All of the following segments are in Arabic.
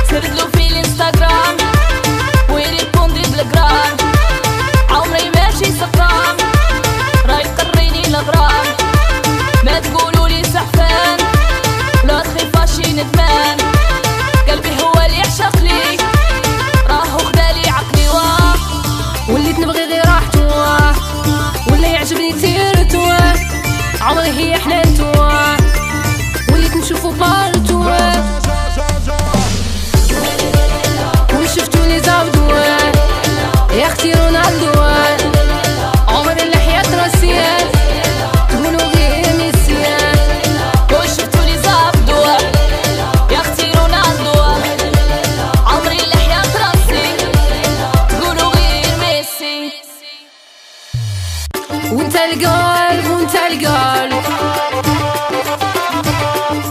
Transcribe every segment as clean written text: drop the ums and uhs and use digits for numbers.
سردلو في الانستغرام ويريبوندي بالجرام، عمري ماشي سكران، راي قريني الغرام. ما تقولولي سحفان لا تخيفاشي ندمان، قلبي هو اللي يعشق لي، راهو خدالي عقلي واه، وليت نبغي غير راحتو واه، ولا يعجبني سيرتو واه، عمري هي حنانتو واه، وليت نشوفو بارتو واه، وشفتوني زابدو واه، يا اختي رونالدو واه، عمري اللحية راسيان تقولو غير ميسيان، وشفتوني زابدو واه، يا اختي رونالدو واه، عمري اللحية راسي تقولو غير ميسي. وانت القلب وانت القلب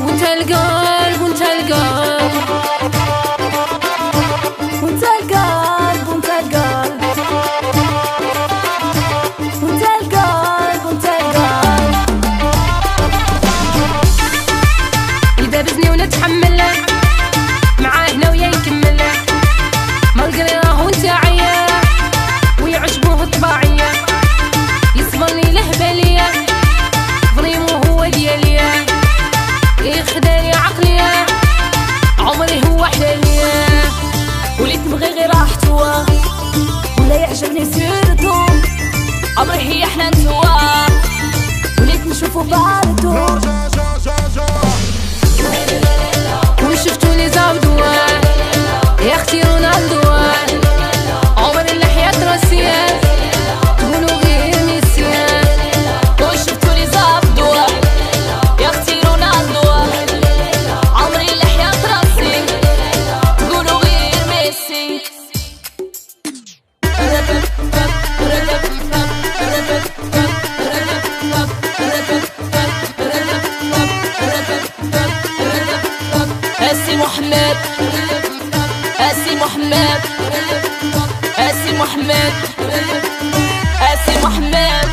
وانت القلب وانت القلب وانت القلب وانت القلب وانت القلب وانت القلب. يدبزني ونتحمله معاه هنا ويا نكمله، ما القري راهو نتاعيا ويعجبوه الطباعيه، يصبرني لهباليه ظليمو هو دياليا، يخداني عقليا عمري هو حلاليا، وليت نبغي غير راحتو ولا يعجبني سيرتو، عمري هي حنانتو وليت نشوفو بارتو، وشفتوني زابدو يا اختي رونالدو، عمري اللحية راسيان تقولو غير ميسيان، وشفتوني زابدو يا اختي رونالدو، عمري اللحية راسي تقولو غير ميسي. اسي محمد اسي محمد اسي محمد اسي محمد